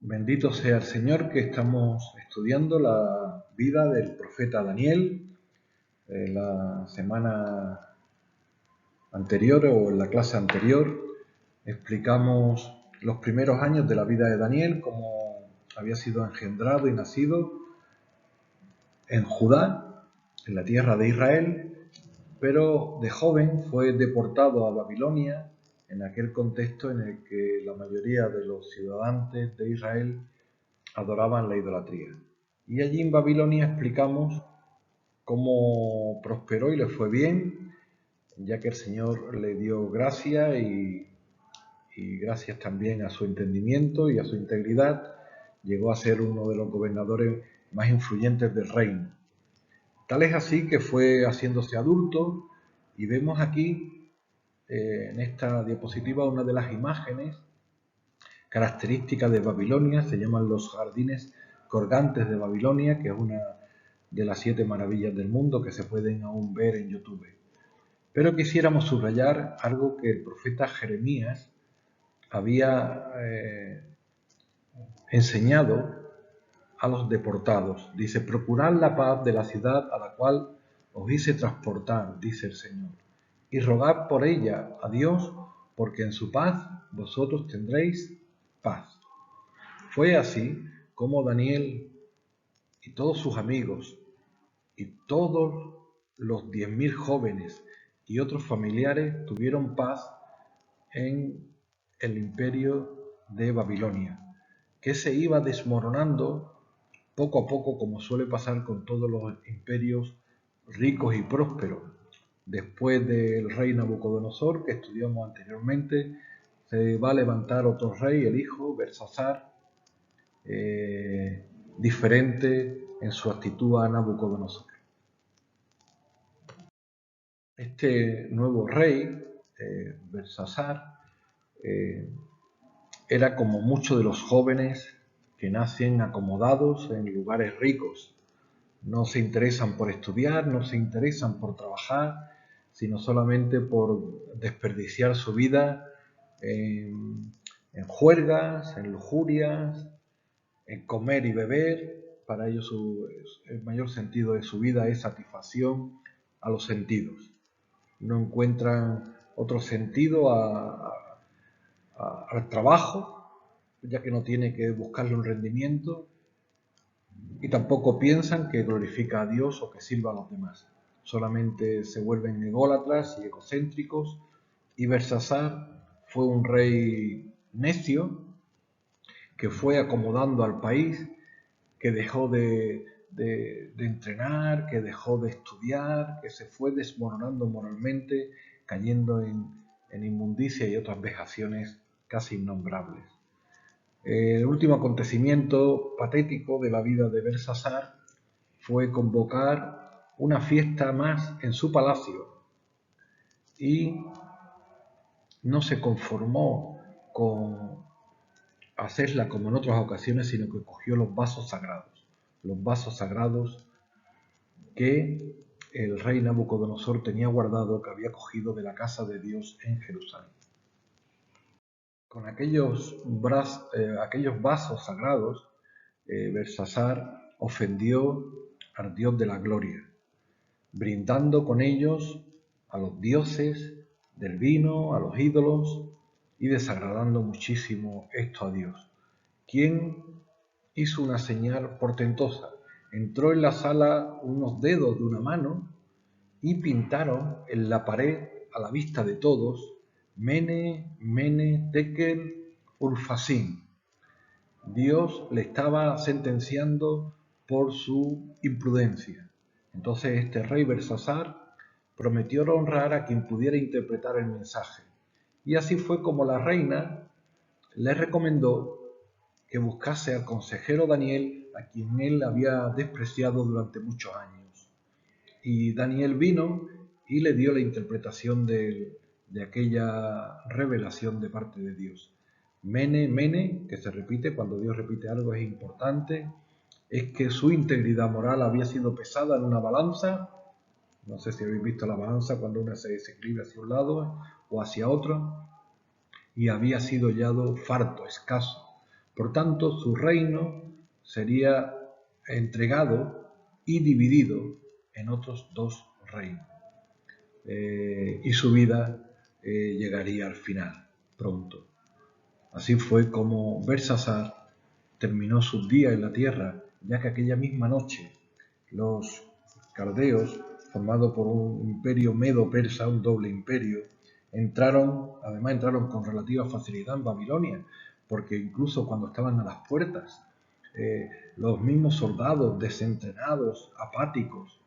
Bendito sea el Señor, que estamos estudiando la vida del profeta Daniel. La semana anterior o en la clase anterior explicamos los primeros años de la vida de Daniel, cómo había sido engendrado y nacido en Judá, en la tierra de Israel, pero de joven fue deportado a Babilonia, en aquel contexto en el que la mayoría de los ciudadanos de Israel adoraban la idolatría. Y allí en Babilonia explicamos cómo prosperó y le fue bien, ya que el Señor le dio gracia y gracias también a su entendimiento y a su integridad, llegó a ser uno de los gobernadores más influyentes del reino. Tal es así que fue haciéndose adulto y vemos aquí en esta diapositiva una de las imágenes características de Babilonia. Se llaman los jardines colgantes de Babilonia, que es una de las 7 maravillas del mundo que se pueden aún ver en YouTube. Pero quisiéramos subrayar algo que el profeta Jeremías había enseñado a los deportados. Dice: procurad la paz de la ciudad a la cual os hice transportar, dice el Señor, y rogad por ella a Dios, porque en su paz vosotros tendréis paz. Fue así como Daniel y todos sus amigos y todos los 10.000 jóvenes y otros familiares tuvieron paz en el imperio de Babilonia, que se iba desmoronando poco a poco, como suele pasar con todos los imperios ricos y prósperos. Después del rey Nabucodonosor, que estudiamos anteriormente, se va a levantar otro rey, el hijo Belsasar, diferente en su actitud a Nabucodonosor. Este nuevo rey, Belsasar, era como muchos de los jóvenes que nacen acomodados en lugares ricos. No se interesan por estudiar, no se interesan por trabajar, sino solamente por desperdiciar su vida en juergas, en lujurias, en comer y beber. Para ellos el mayor sentido de su vida es satisfacción a los sentidos. No encuentran otro sentido al trabajo, ya que no tiene que buscarle un rendimiento, y tampoco piensan que glorifica a Dios o que sirva a los demás. Solamente se vuelven ególatras y egocéntricos, y Belsasar fue un rey necio que fue acomodando al país, que dejó de entrenar, que dejó de estudiar, que se fue desmoronando moralmente, cayendo en inmundicia y otras vejaciones casi innombrables. El último acontecimiento patético de la vida de Belsasar fue convocar una fiesta más en su palacio, y no se conformó con hacerla como en otras ocasiones, sino que cogió los vasos sagrados que el rey Nabucodonosor tenía guardado, que había cogido de la casa de Dios en Jerusalén. Con aquellos vasos sagrados, Belsasar ofendió al Dios de la gloria, brindando con ellos a los dioses del vino, a los ídolos, y desagradando muchísimo esto a Dios, quien hizo una señal portentosa. Entró en la sala unos dedos de una mano y pintaron en la pared, a la vista de todos, Mene, Mene, Tekel, Urfasim. Dios le estaba sentenciando por su imprudencia. Entonces este rey Belsasar prometió honrar a quien pudiera interpretar el mensaje. Y así fue como la reina le recomendó que buscase al consejero Daniel, a quien él había despreciado durante muchos años. Y Daniel vino y le dio la interpretación de aquella revelación de parte de Dios. Mene, Mene, que se repite cuando Dios repite algo, es importante, es que su integridad moral había sido pesada en una balanza. No sé si habéis visto la balanza cuando una se escribe hacia un lado o hacia otro, y había sido hallado farto, escaso, Por tanto, su reino sería entregado y dividido en otros 2 reinos. Y su vida llegaría al final, pronto. Así fue como Belsasar terminó sus días en la tierra, ya que aquella misma noche los caldeos, formados por un imperio medo-persa, un doble imperio, entraron con relativa facilidad en Babilonia, porque incluso cuando estaban a las puertas, los mismos soldados desentrenados, apáticos,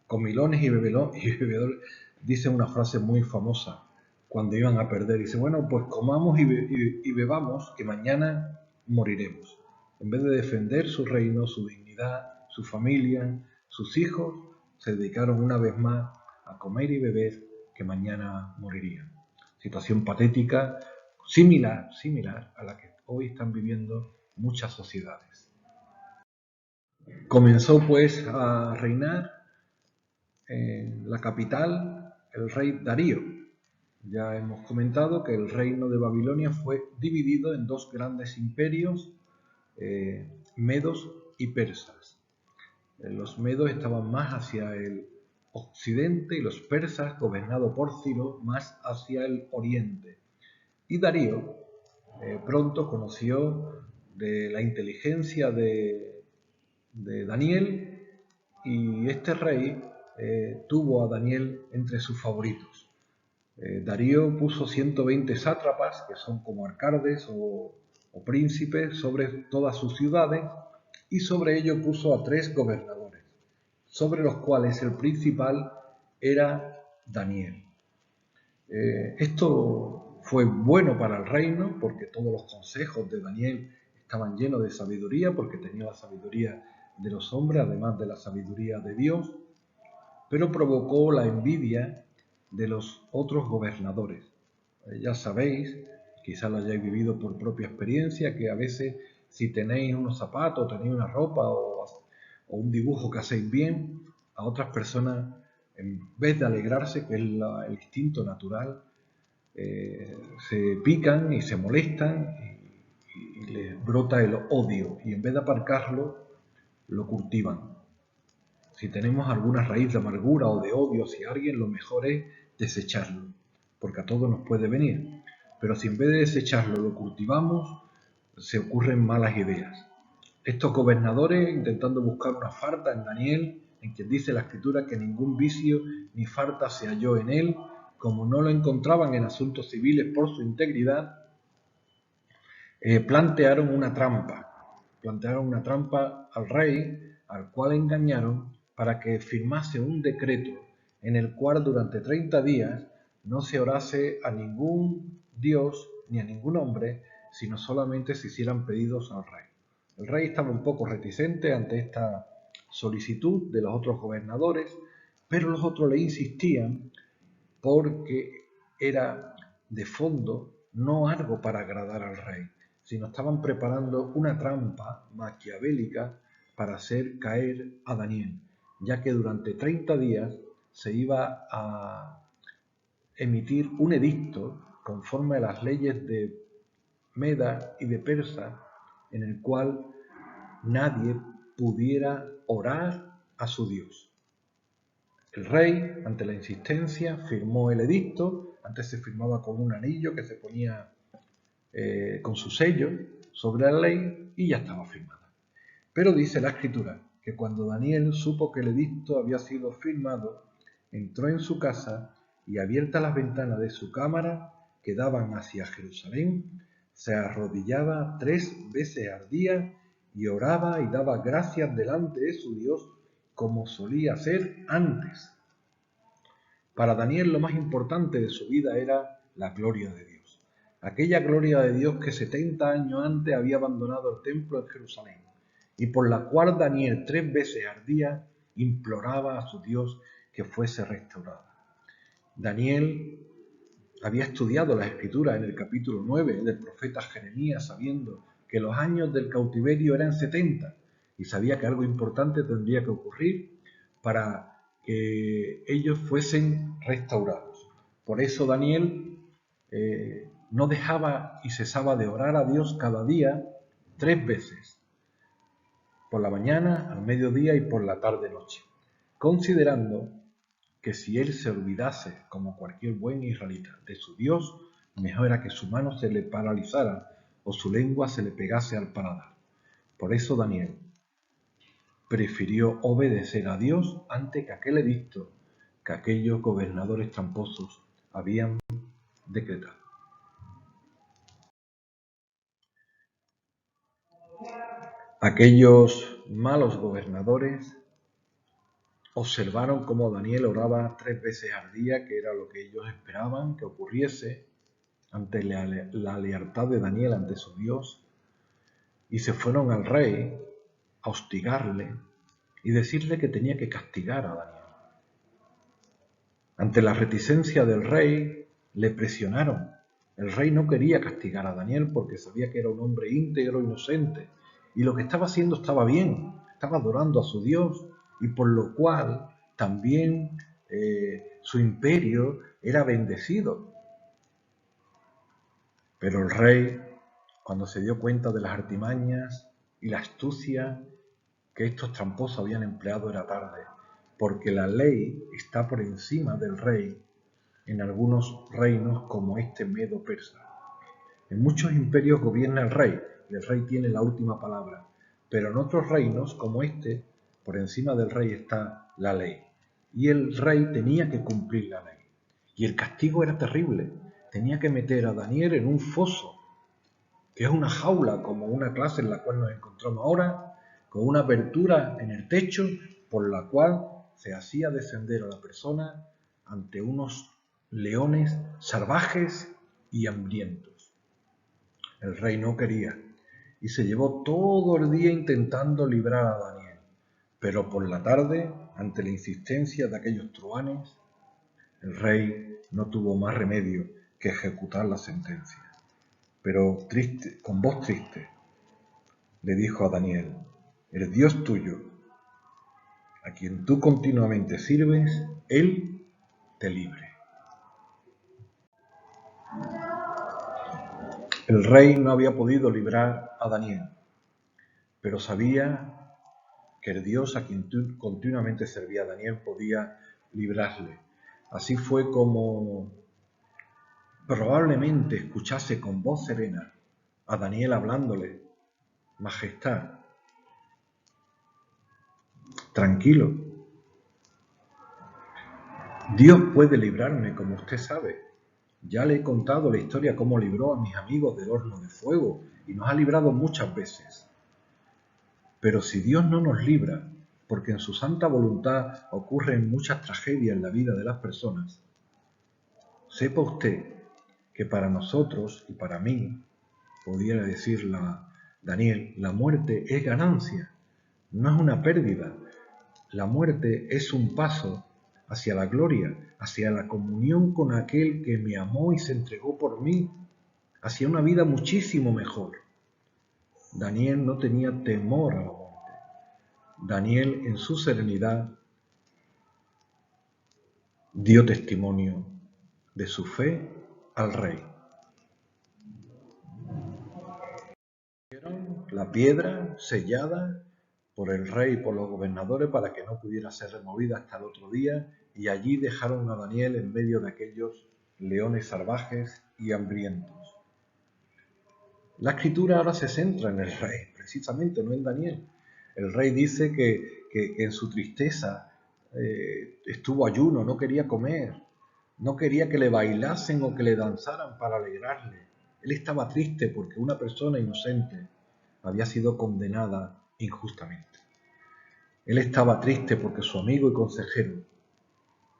comilones y bebedores, dicen una frase muy famosa cuando iban a perder. Dice, bueno, pues comamos y bebamos, que mañana moriremos. En vez de defender su reino, su dignidad, su familia, sus hijos, se dedicaron una vez más a comer y beber, que mañana morirían. Situación patética, similar a la que hoy están viviendo muchas sociedades. Comenzó pues a reinar en la capital el rey Darío. Ya hemos comentado que el reino de Babilonia fue dividido en 2 grandes imperios, medos y persas. Los medos estaban más hacia el occidente y los persas, gobernados por Ciro, más hacia el oriente. Y Darío pronto conoció de la inteligencia de Daniel, y este rey tuvo a Daniel entre sus favoritos. Darío puso 120 sátrapas, que son como alcaldes o príncipes, sobre todas sus ciudades, y sobre ello puso a 3 gobernadores, sobre los cuales el principal era Daniel. Esto fue bueno para el reino, porque todos los consejos de Daniel estaban llenos de sabiduría, porque tenía la sabiduría de los hombres, además de la sabiduría de Dios, pero provocó la envidia de los otros gobernadores. Ya sabéis, quizás lo hayáis vivido por propia experiencia, que a veces si tenéis unos zapatos, tenéis una ropa o un dibujo que hacéis bien, a otras personas, en vez de alegrarse, que es el instinto natural, se pican y se molestan y les brota el odio, y en vez de aparcarlo, lo cultivan. Si tenemos alguna raíz de amargura o de odio hacia alguien, lo mejor es desecharlo, porque a todos nos puede venir. Pero si en vez de desecharlo lo cultivamos, se ocurren malas ideas. Estos gobernadores, intentando buscar una falta en Daniel, en quien dice la Escritura que ningún vicio ni falta se halló en él, como no lo encontraban en asuntos civiles por su integridad, plantearon una trampa al rey, al cual engañaron para que firmase un decreto en el cual durante 30 días no se orase a ningún dios ni a ningún hombre, sino solamente se hicieran pedidos al rey. El rey estaba un poco reticente ante esta solicitud de los otros gobernadores, pero los otros le insistían porque era de fondo no algo para agradar al rey, sino estaban preparando una trampa maquiavélica para hacer caer a Daniel, ya que durante 30 días se iba a emitir un edicto conforme a las leyes de Meda y de Persa, en el cual nadie pudiera orar a su Dios. El rey, ante la insistencia, firmó el edicto. Antes se firmaba con un anillo que se ponía con su sello sobre la ley y ya estaba firmada. Pero dice la Escritura que cuando Daniel supo que el edicto había sido firmado, entró en su casa y, abiertas las ventanas de su cámara que daban hacia Jerusalén, se arrodillaba 3 veces al día y oraba y daba gracias delante de su Dios, como solía hacer antes. Para Daniel lo más importante de su vida era la gloria de Dios. Aquella gloria de Dios que 70 años antes había abandonado el templo en Jerusalén, y por la cual Daniel 3 veces al día imploraba a su Dios que fuese restaurada. Daniel había estudiado las Escrituras en el capítulo 9 del profeta Jeremías, sabiendo que los años del cautiverio eran 70, y sabía que algo importante tendría que ocurrir para que ellos fuesen restaurados. Por eso Daniel no dejaba y cesaba de orar a Dios cada día, 3 veces, por la mañana, al mediodía y por la tarde-noche, considerando que si él se olvidase, como cualquier buen israelita, de su Dios, mejor era que su mano se le paralizara o su lengua se le pegase al paladar. Por eso Daniel prefirió obedecer a Dios antes que aquel edicto que aquellos gobernadores tramposos habían decretado. Aquellos malos gobernadores observaron cómo Daniel oraba 3 veces al día, que era lo que ellos esperaban que ocurriese ante la lealtad de Daniel ante su Dios, y se fueron al rey a hostigarle y decirle que tenía que castigar a Daniel. Ante la reticencia del rey, le presionaron. El rey no quería castigar a Daniel porque sabía que era un hombre íntegro, inocente, y lo que estaba haciendo estaba bien, estaba adorando a su Dios, y por lo cual también su imperio era bendecido. Pero el rey, cuando se dio cuenta de las artimañas y la astucia que estos tramposos habían empleado, era tarde, porque la ley está por encima del rey en algunos reinos como este medo-persa. En muchos imperios gobierna el rey, y el rey tiene la última palabra, pero en otros reinos como este, por encima del rey está la ley, y el rey tenía que cumplir la ley. Y el castigo era terrible, tenía que meter a Daniel en un foso, que es una jaula, como una clase en la cual nos encontramos ahora, con una abertura en el techo por la cual se hacía descender a la persona ante unos leones salvajes y hambrientos. El rey no quería y se llevó todo el día intentando librar a Daniel, pero por la tarde, ante la insistencia de aquellos truhanes, el rey no tuvo más remedio que ejecutar la sentencia. Pero triste, con voz triste, le dijo a Daniel: el Dios tuyo, a quien tú continuamente sirves, Él te libre. El rey no había podido librar a Daniel, pero sabía que el Dios a quien continuamente servía Daniel podía librarle. Así fue como probablemente escuchase con voz serena a Daniel hablándole: Majestad, tranquilo, Dios puede librarme, como usted sabe. Ya le he contado la historia cómo libró a mis amigos del horno de fuego y nos ha librado muchas veces. Pero si Dios no nos libra, porque en su santa voluntad ocurren muchas tragedias en la vida de las personas, sepa usted que para nosotros y para mí, pudiera decir Daniel, la muerte es ganancia, no es una pérdida. La muerte es un paso hacia la gloria, hacia la comunión con aquel que me amó y se entregó por mí, hacia una vida muchísimo mejor. Daniel no tenía temor a la muerte. Daniel, en su serenidad, dio testimonio de su fe al rey. La piedra sellada por el rey y por los gobernadores para que no pudiera ser removida hasta el otro día, y allí dejaron a Daniel en medio de aquellos leones salvajes y hambrientos. La escritura ahora se centra en el rey, precisamente, no en Daniel. El rey dice que en su tristeza estuvo ayuno, no quería comer, no quería que le bailasen o que le danzaran para alegrarle. Él estaba triste porque una persona inocente había sido condenada injustamente. Él estaba triste porque su amigo y consejero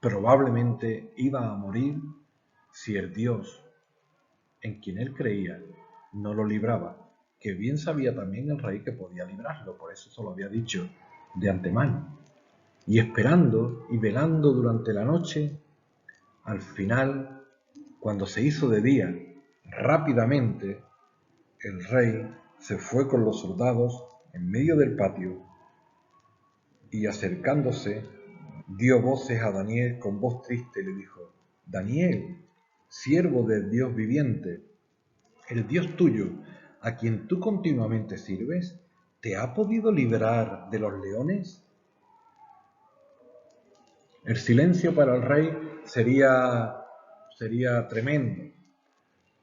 probablemente iba a morir si el Dios en quien él creía no lo libraba, que bien sabía también el rey que podía librarlo, por eso se lo había dicho de antemano. Y esperando y velando durante la noche, al final, cuando se hizo de día, rápidamente el rey se fue con los soldados en medio del patio y, acercándose, dio voces a Daniel con voz triste y le dijo: Daniel, siervo del Dios viviente, el Dios tuyo, a quien tú continuamente sirves, te ha podido librar de los leones? El silencio para el rey sería tremendo,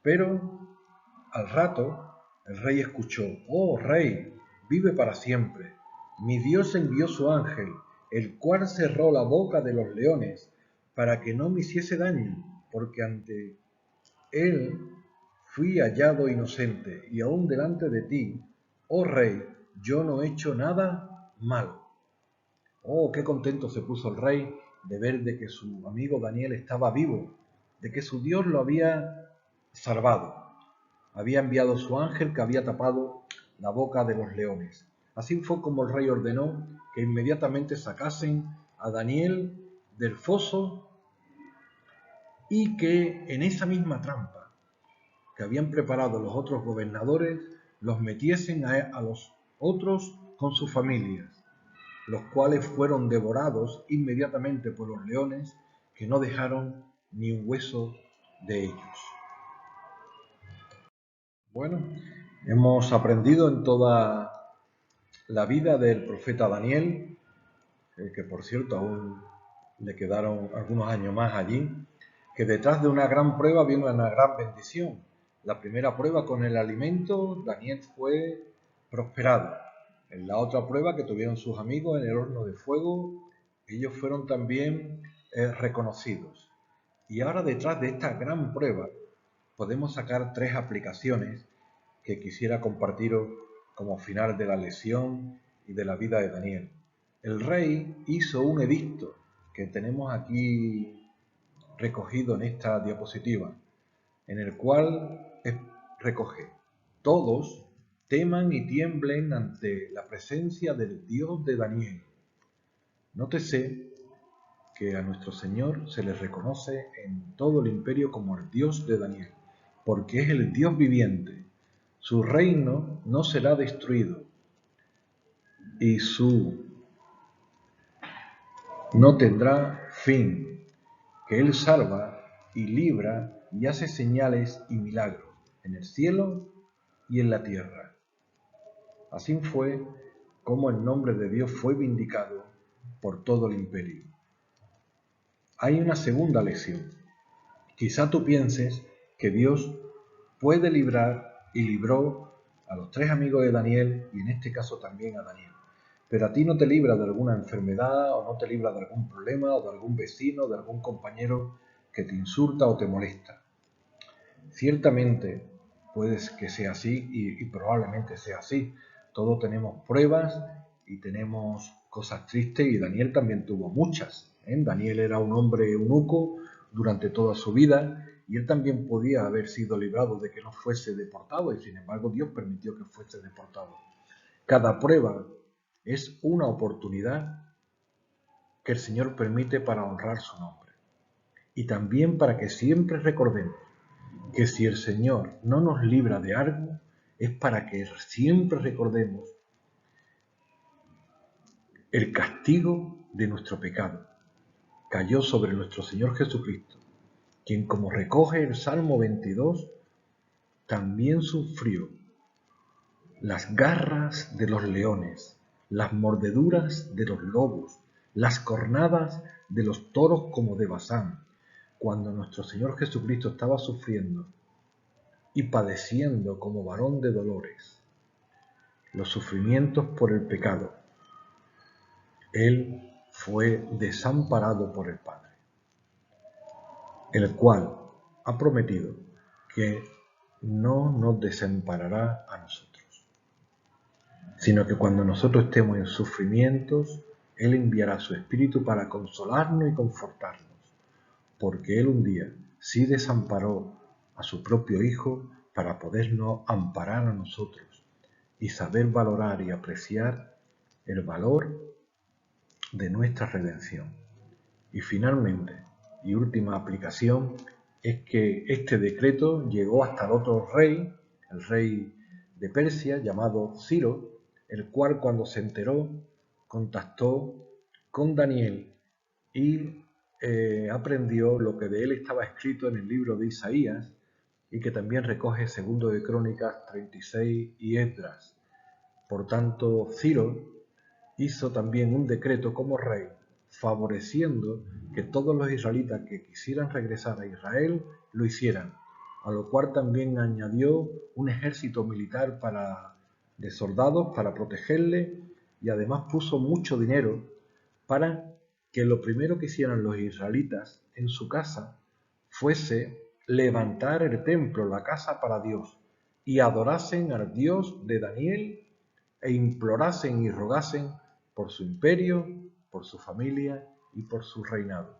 pero al rato el rey escuchó: «Oh rey, vive para siempre. Mi Dios envió su ángel, el cual cerró la boca de los leones para que no me hiciese daño, porque ante él fui hallado inocente, y aún delante de ti, oh rey, yo no he hecho nada malo». Oh, qué contento se puso el rey de ver de que su amigo Daniel estaba vivo, de que su Dios lo había salvado. Había enviado su ángel que había tapado la boca de los leones. Así fue como el rey ordenó que inmediatamente sacasen a Daniel del foso y que en esa misma trampa que habían preparado los otros gobernadores los metiesen a los otros con sus familias, los cuales fueron devorados inmediatamente por los leones, que no dejaron ni un hueso de ellos. Bueno, hemos aprendido en toda la vida del profeta Daniel, que por cierto aún le quedaron algunos años más allí, que detrás de una gran prueba viene una gran bendición. La primera prueba con el alimento, Daniel fue prosperado. En la otra prueba que tuvieron sus amigos en el horno de fuego, ellos fueron también reconocidos. Y ahora detrás de esta gran prueba podemos sacar 3 aplicaciones que quisiera compartiros como final de la lección y de la vida de Daniel. El rey hizo un edicto que tenemos aquí recogido en esta diapositiva, en el cual recoge: todos teman y tiemblen ante la presencia del Dios de Daniel. Nótese que a nuestro Señor se le reconoce en todo el imperio como el Dios de Daniel, porque es el Dios viviente. Su reino no será destruido y su no tendrá fin, que Él salva y libra y hace señales y milagros en el cielo y en la tierra. Así fue como el nombre de Dios fue vindicado por todo el imperio. Hay una segunda lección. Quizá tú pienses que Dios puede librar y libró a los 3 amigos de Daniel y en este caso también a Daniel. Pero a ti no te libra de alguna enfermedad o no te libra de algún problema o de algún vecino, de algún compañero que te insulta o te molesta. Ciertamente puede que sea así y probablemente sea así. Todos tenemos pruebas y tenemos cosas tristes y Daniel también tuvo muchas. Daniel era un hombre eunuco durante toda su vida y él también podía haber sido librado de que no fuese deportado y sin embargo Dios permitió que fuese deportado. Cada prueba es una oportunidad que el Señor permite para honrar su nombre y también para que siempre recordemos que si el Señor no nos libra de algo, es para que siempre recordemos el castigo de nuestro pecado. Cayó sobre nuestro Señor Jesucristo, quien, como recoge el Salmo 22, también sufrió las garras de los leones, las mordeduras de los lobos, las cornadas de los toros como de Basán. Cuando nuestro Señor Jesucristo estaba sufriendo y padeciendo como varón de dolores los sufrimientos por el pecado, Él fue desamparado por el Padre, el cual ha prometido que no nos desamparará a nosotros, sino que cuando nosotros estemos en sufrimientos, Él enviará su Espíritu para consolarnos y confortarnos, porque Él un día sí desamparó a su propio Hijo para podernos amparar a nosotros y saber valorar y apreciar el valor de nuestra redención. Y finalmente, y última aplicación, es que este decreto llegó hasta el otro rey, el rey de Persia, llamado Ciro, el cual cuando se enteró, contactó con Daniel y aprendió lo que de él estaba escrito en el libro de Isaías, y que también recoge segundo de Crónicas 36 y Esdras. Por tanto, Ciro hizo también un decreto como rey, favoreciendo que todos los israelitas que quisieran regresar a Israel lo hicieran, a lo cual también añadió un ejército militar de soldados para protegerle, y además puso mucho dinero para que lo primero que hicieran los israelitas en su casa fuese levantar el templo, la casa para Dios, y adorasen al Dios de Daniel e implorasen y rogasen por su imperio, por su familia y por su reinado.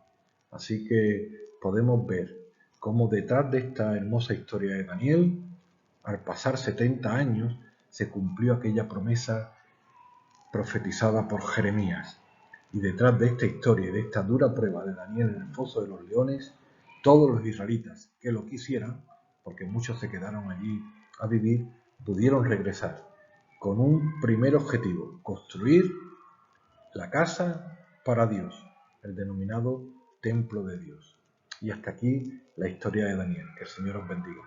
Así que podemos ver cómo detrás de esta hermosa historia de Daniel, al pasar 70 años, se cumplió aquella promesa profetizada por Jeremías. Y detrás de esta historia y de esta dura prueba de Daniel en el foso de los leones, todos los israelitas que lo quisieran, porque muchos se quedaron allí a vivir, pudieron regresar con un primer objetivo: construir la casa para Dios, el denominado templo de Dios. Y hasta aquí la historia de Daniel. Que el Señor os bendiga.